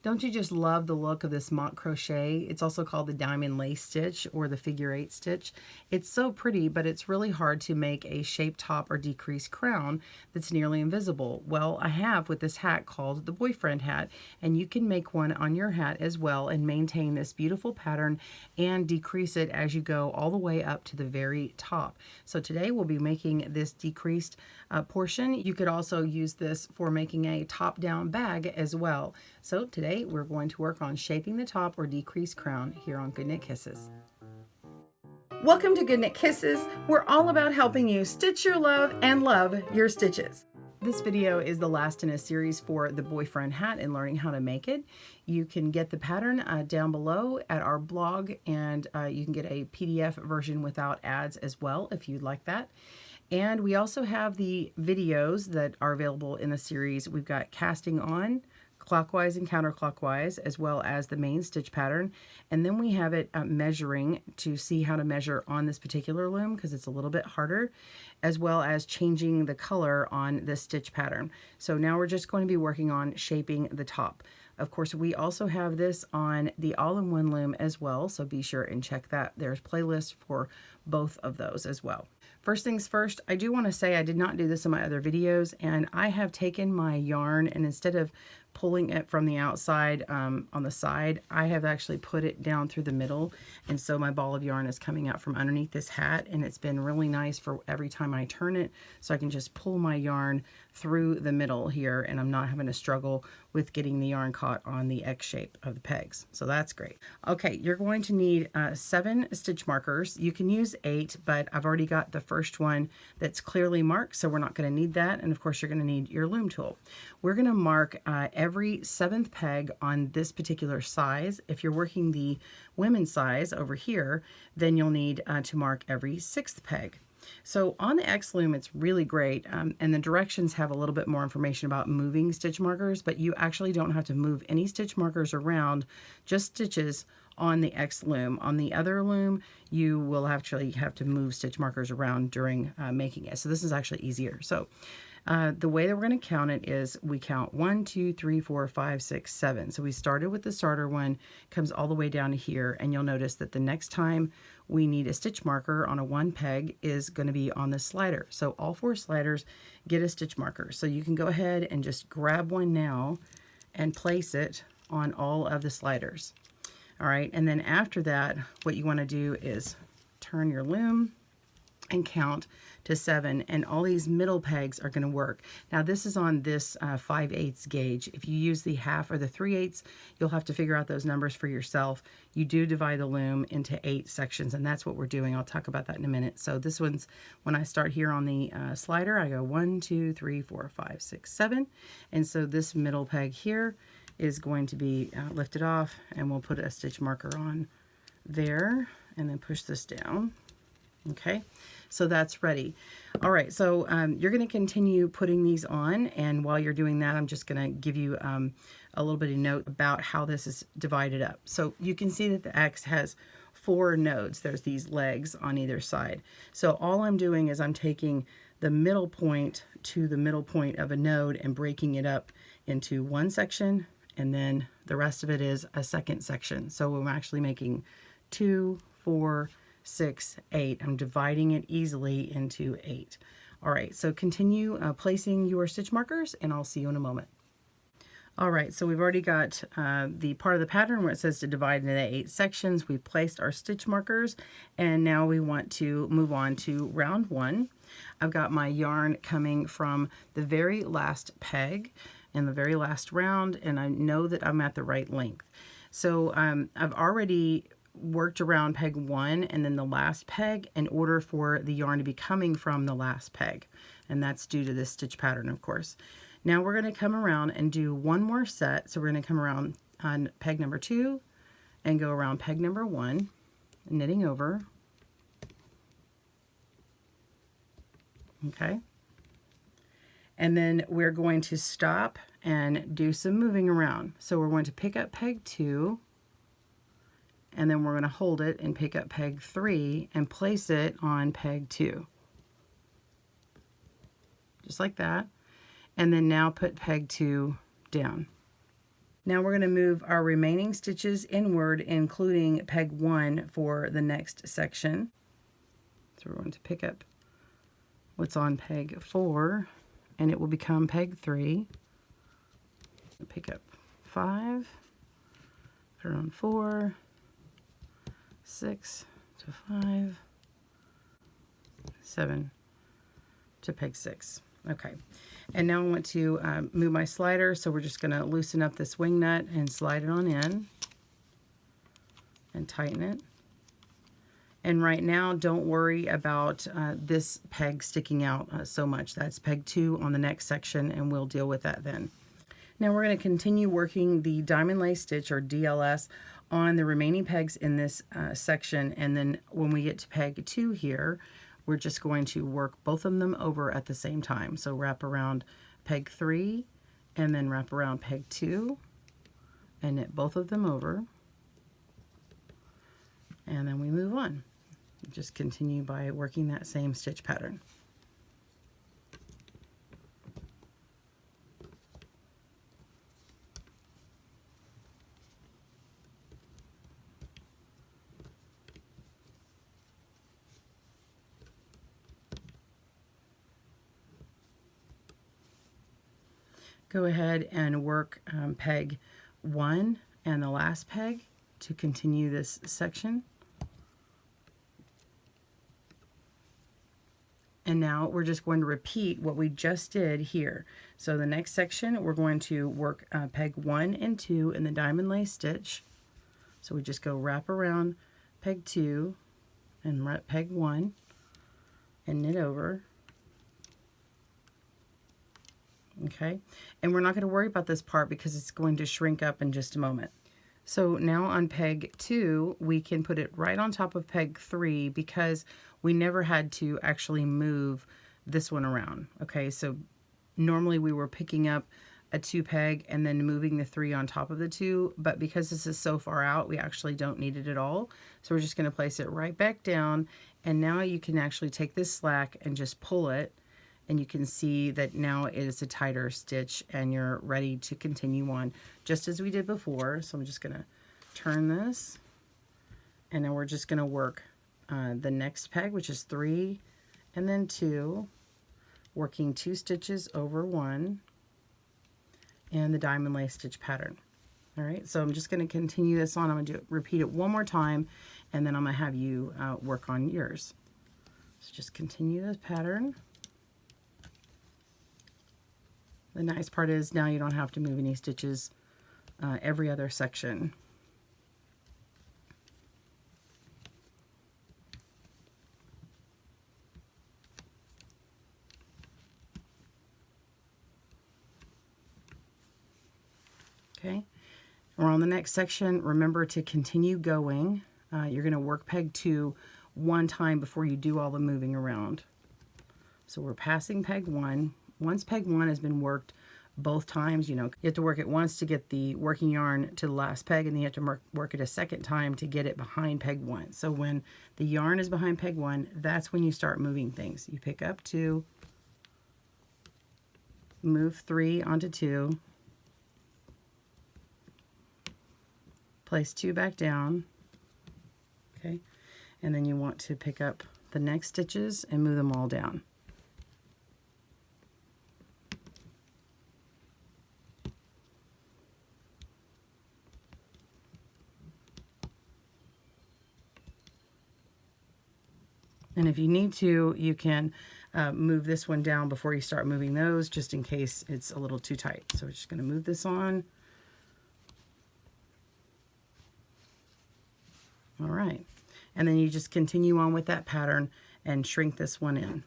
Don't you just love the look of this mock crochet? It's also called the diamond lace stitch or the figure 8 stitch. It's so pretty, but it's really hard to make a shaped top or decreased crown that's nearly invisible. Well, I have with this hat called the boyfriend hat, and you can make one on your hat as well and maintain this beautiful pattern and decrease it as you go all the way up to the very top. So today we'll be making this decreased portion. You could also use this for making a top-down bag as well. So today we're going to work on shaping the top or decreased crown here on GoodKnit Kisses. Welcome to GoodKnit Kisses. We're all about helping you stitch your love and love your stitches. This video is the last in a series for the boyfriend hat and learning how to make it. You can get the pattern down below at our blog, and you can get a PDF version without ads as well if you'd like that. And we also have the videos that are available in the series. We've got casting on, clockwise and counterclockwise, as well as the main stitch pattern. And then we have it measuring to see how to measure on this particular loom because it's a little bit harder, as well as changing the color on this stitch pattern. So now we're just going to be working on shaping the top. Of course, we also have this on the all-in-one loom as well, so be sure and check that. There's playlists for both of those as well. First things first, I do want to say I did not do this in my other videos, and I have taken my yarn and instead of pulling it from the outside on the side, I have actually put it down through the middle, and so my ball of yarn is coming out from underneath this hat, and it's been really nice for every time I turn it, so I can just pull my yarn through the middle here, and I'm not having to struggle with getting the yarn caught on the X shape of the pegs. So that's great. Okay, you're going to need 7 stitch markers. You can use 8, but I've already got the first one that's clearly marked, so we're not going to need that. And of course, you're going to need your loom tool. We're going to mark every 7th peg on this particular size. If you're working the women's size over here, then you'll need to mark every 6th peg. So on the X loom, it's really great, and the directions have a little bit more information about moving stitch markers, but you actually don't have to move any stitch markers around, just stitches on the X loom. On the other loom, you will actually have to move stitch markers around during making it. So this is actually easier. So the way that we're going to count it is we count 1, 2, 3, 4, 5, 6, 7. So we started with the starter one, comes all the way down to here, and you'll notice that the next time we need a stitch marker on a 1 peg is going to be on the slider. So all 4 sliders get a stitch marker. So you can go ahead and just grab one now and place it on all of the sliders. All right, and then after that, what you want to do is turn your loom and count to 7, and all these middle pegs are going to work. Now this is on this 5/8 gauge. If you use the 1/2 or the 3/8, you'll have to figure out those numbers for yourself. You do divide the loom into 8 sections, and that's what we're doing. I'll talk about that in a minute. So this one's, when I start here on the slider, I go 1, 2, 3, 4, 5, 6, 7, and so this middle peg here is going to be lifted off, and we'll put a stitch marker on there, and then push this down. Okay, so that's ready. All right, so you're going to continue putting these on, and while you're doing that, I'm just going to give you a little bit of note about how this is divided up. So you can see that the X has 4 nodes. There's these legs on either side. So all I'm doing is I'm taking the middle point to the middle point of a node and breaking it up into one section, and then the rest of it is a second section. So I'm actually making 2, 4, 6, 8. I'm dividing it easily into 8. All right, so continue placing your stitch markers, and I'll see you in a moment. All right, so we've already got the part of the pattern where it says to divide into 8 sections. We've placed our stitch markers, and now we want to move on to round 1. I've got my yarn coming from the very last peg in the very last round, and I know that I'm at the right length. So I've already worked around peg 1 and then the last peg in order for the yarn to be coming from the last peg, and that's due to this stitch pattern, of course. Now we're going to come around and do one more set. So we're going to come around on peg number 2 and go around peg number 1, knitting over. Okay, and then we're going to stop and do some moving around. So we're going to pick up peg 2, and then we're going to hold it and pick up peg 3 and place it on peg 2. Just like that. And then now put peg 2 down. Now we're going to move our remaining stitches inward, including peg 1 for the next section. So we're going to pick up what's on peg 4, and it will become peg 3. Pick up 5, put it on 4, 6 to 5, 7 to peg 6. Okay, and now I want to move my slider, so we're just going to loosen up this wing nut and slide it on in and tighten it. And right now, don't worry about this peg sticking out so much. That's peg 2 on the next section, and we'll deal with that then. Now we're going to continue working the diamond lace stitch, or DLS, on the remaining pegs in this section, and then when we get to peg 2 here, we're just going to work both of them over at the same time. So wrap around peg 3, and then wrap around peg 2, and knit both of them over, and then we move on. Just continue by working that same stitch pattern. Go ahead and work peg 1 and the last peg to continue this section. And now we're just going to repeat what we just did here. So the next section, we're going to work peg 1 and 2 in the diamond lace stitch. So we just go wrap around peg 2 and peg 1 and knit over. Okay, and we're not going to worry about this part because it's going to shrink up in just a moment. So now on peg 2, we can put it right on top of peg 3 because we never had to actually move this one around. Okay, so normally we were picking up a 2 peg and then moving the 3 on top of the 2, but because this is so far out, we actually don't need it at all. So we're just going to place it right back down, and now you can actually take this slack and just pull it, and you can see that now it is a tighter stitch and you're ready to continue on just as we did before. So I'm just going to turn this, and then we're just going to work the next peg, which is 3 and then 2, working 2 stitches over 1 and the diamond lace stitch pattern. All right, so I'm just going to continue this on. I'm going to repeat it one more time, and then I'm going to have you work on yours. So just continue this pattern. The nice part is now you don't have to move any stitches every other section. Okay, we're on the next section. Remember to continue going. You're going to work peg 2 one time before you do all the moving around. So we're passing peg 1. Once peg 1 has been worked both times, you have to work it once to get the working yarn to the last peg, and then you have to work it a second time to get it behind peg 1. So when the yarn is behind peg 1, that's when you start moving things. You pick up 2, move 3 onto 2, place 2 back down, okay, and then you want to pick up the next stitches and move them all down. And if you need to, you can move this one down before you start moving those, just in case it's a little too tight. So we're just going to move this on. All right. And then you just continue on with that pattern and shrink this one in.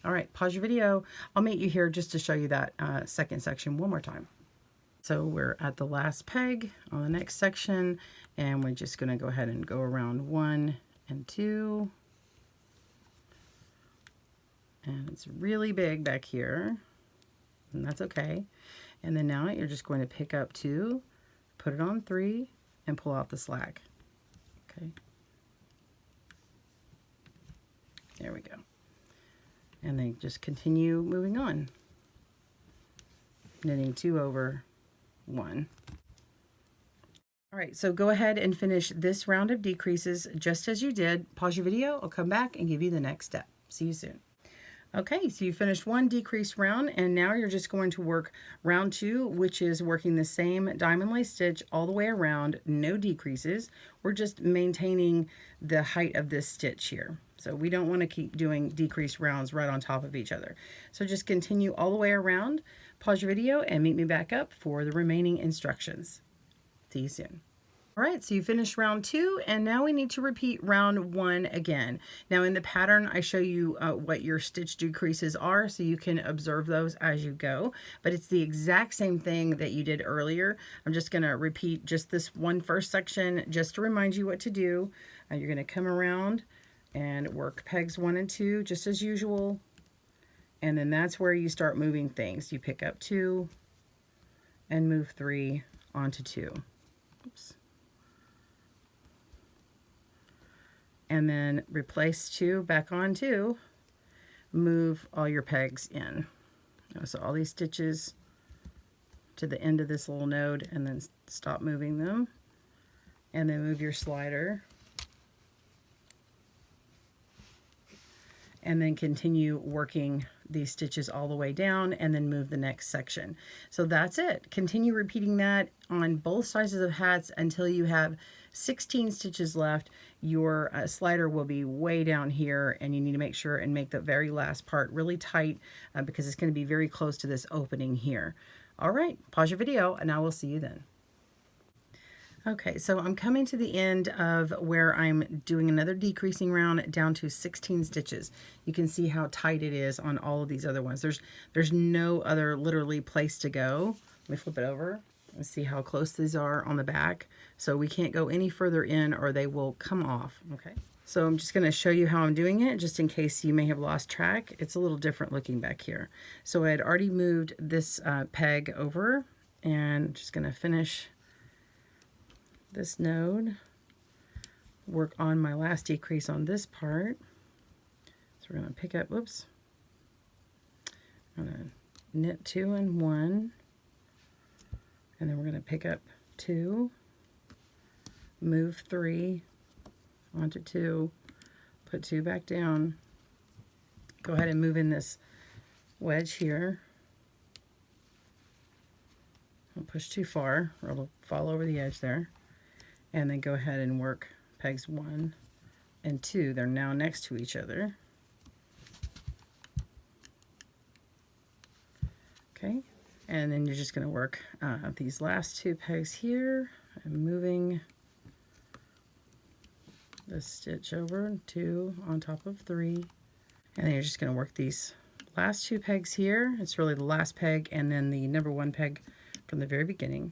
All right, pause your video. I'll meet you here just to show you that second section one more time. So we're at the last peg on the next section, and we're just going to go ahead and go around 1 and 2. And it's really big back here, and that's okay. And then now you're just going to pick up 2, put it on 3, and pull out the slack. Okay. There we go. And then just continue moving on. Knitting 2 over 1. All right, so go ahead and finish this round of decreases just as you did. Pause your video, I'll come back and give you the next step. See you soon. Okay, so you finished one decrease round, and now you're just going to work round 2, which is working the same diamond lace stitch all the way around, no decreases. We're just maintaining the height of this stitch here. So we don't want to keep doing decrease rounds right on top of each other. So just continue all the way around, pause your video, and meet me back up for the remaining instructions. See you soon. All right, so you finished round 2, and now we need to repeat round 1 again. Now in the pattern, I show you what your stitch decreases are, so you can observe those as you go, but it's the exact same thing that you did earlier. I'm just gonna repeat just this one first section just to remind you what to do. You're gonna come around and work pegs 1 and 2 just as usual, and then that's where you start moving things. You pick up 2 and move 3 onto 2. Oops. And then replace 2 back on 2, move all your pegs in. So all these stitches to the end of this little node, and then stop moving them, and then move your slider, and then continue working these stitches all the way down, and then move the next section. So that's it. Continue repeating that on both sizes of hats until you have 16 stitches left. Your slider will be way down here, and you need to make sure and make the very last part really tight because it's going to be very close to this opening here. All right, pause your video and I will see you then. Okay, so I'm coming to the end of where I'm doing another decreasing round down to 16 stitches. You can see how tight it is on all of these other ones. There's no other literally place to go. Let me flip it over and see how close these are on the back. So we can't go any further in or they will come off. Okay, so I'm just going to show you how I'm doing it just in case you may have lost track. It's a little different looking back here. So I had already moved this peg over, and I'm just going to finish this node, work on my last decrease on this part. So we're going to pick up, whoops, I'm going to knit 2 and 1, and then we're going to pick up 2, move 3 onto 2, put 2 back down, go ahead and move in this wedge here. Don't push too far or it'll fall over the edge there. And then go ahead and work pegs 1 and 2. They're now next to each other. Okay, and then you're just going to work these last 2 pegs here and moving this stitch over, 2 on top of 3. And then you're just going to work these last 2 pegs here. It's really the last peg and then the number 1 peg from the very beginning.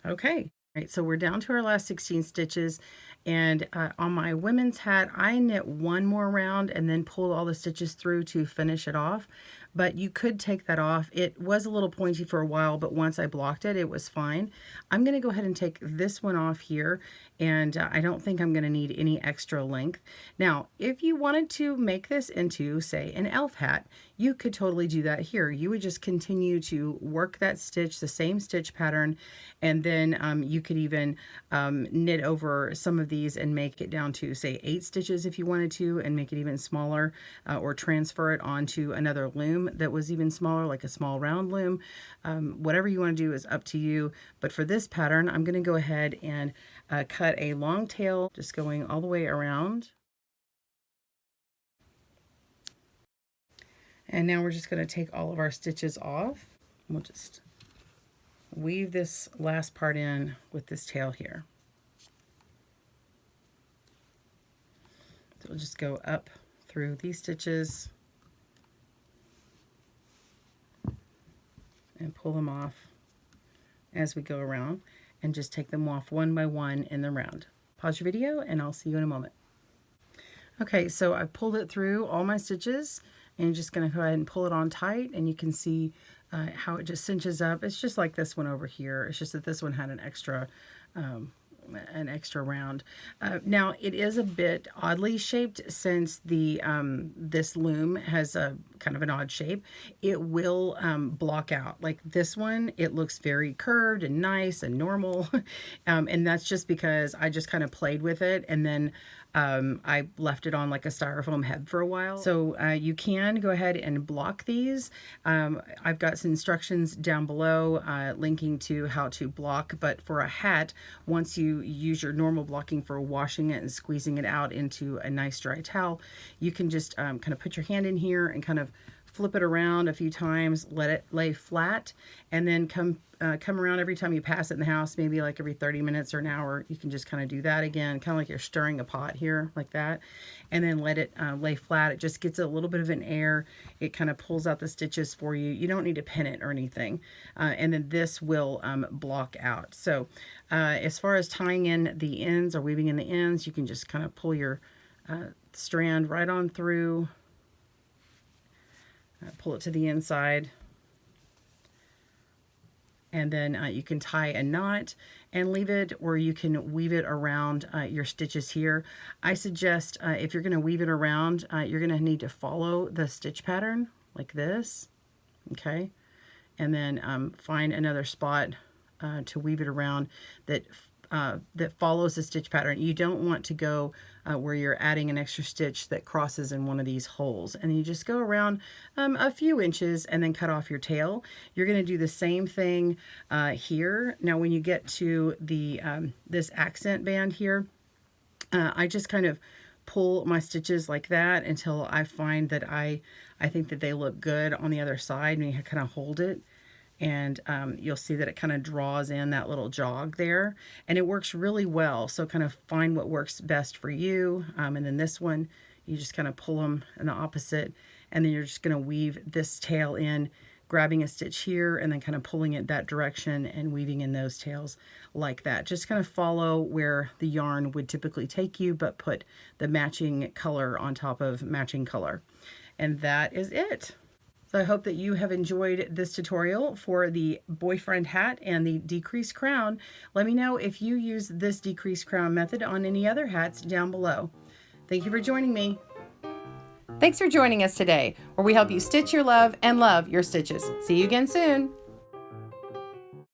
Okay. Right, so we're down to our last 16 stitches, and on my women's hat I knit 1 more round and then pulled all the stitches through to finish it off, but you could take that off. It was a little pointy for a while, but once I blocked it, it was fine. I'm going to go ahead and take this one off here, and I don't think I'm going to need any extra length. Now, if you wanted to make this into, say, an elf hat, you could totally do that here. You would just continue to work that stitch, the same stitch pattern, and then you could even knit over some of these and make it down to, say, 8 stitches if you wanted to, and make it even smaller, or transfer it onto another loom that was even smaller, like a small round loom. Whatever you want to do is up to you, but for this pattern I'm going to go ahead and cut a long tail just going all the way around. And now we're just going to take all of our stitches off. We'll just weave this last part in with this tail here. So we'll just go up through these stitches and pull them off as we go around, and just take them off one by one in the round. Pause your video and I'll see you in a moment. Okay, so I pulled it through all my stitches, and you're just going to go ahead and pull it on tight, and you can see how it just cinches up. It's just like this one over here. It's just that this one had an extra an extra round. Now it is a bit oddly shaped since the this loom has a kind of an odd shape. It will block out. Like this one, it looks very curved and nice and normal. And that's just because I just kind of played with it, and then I left it on like a styrofoam head for a while. So you can go ahead and block these. I've got some instructions down below linking to how to block, but for a hat, once you use your normal blocking for washing it and squeezing it out into a nice dry towel, you can just kind of put your hand in here and kind of flip it around a few times, let it lay flat, and then come around every time you pass it in the house, maybe like every 30 minutes or an hour. You can just kind of do that again, kind of like you're stirring a pot here, like that, and then let it lay flat. It just gets a little bit of an air. It kind of pulls out the stitches for you. You don't need to pin it or anything. And then this will block out. So as far as tying in the ends or weaving in the ends, you can just kind of pull your strand right on through. Pull it to the inside, and then you can tie a knot and leave it, or you can weave it around your stitches here. I suggest if you're going to weave it around, you're going to need to follow the stitch pattern like this, okay? And then find another spot to weave it around that follows the stitch pattern. You don't want to go where you're adding an extra stitch that crosses in one of these holes. And you just go around a few inches and then cut off your tail. You're going to do the same thing here. Now when you get to the this accent band here, I just kind of pull my stitches like that until I find that I think that they look good on the other side, and you kind of hold it. And you'll see that it kind of draws in that little jog there, and it works really well. So kind of find what works best for you. And then this one, you just kind of pull them in the opposite, and then you're just going to weave this tail in, grabbing a stitch here and then kind of pulling it that direction and weaving in those tails like that. Just kind of follow where the yarn would typically take you, but put the matching color on top of matching color. And that is it. So I hope that you have enjoyed this tutorial for the boyfriend hat and the decreased crown. Let me know if you use this decreased crown method on any other hats down below. Thank you for joining me. Thanks for joining us today, where we help you stitch your love and love your stitches. See you again soon.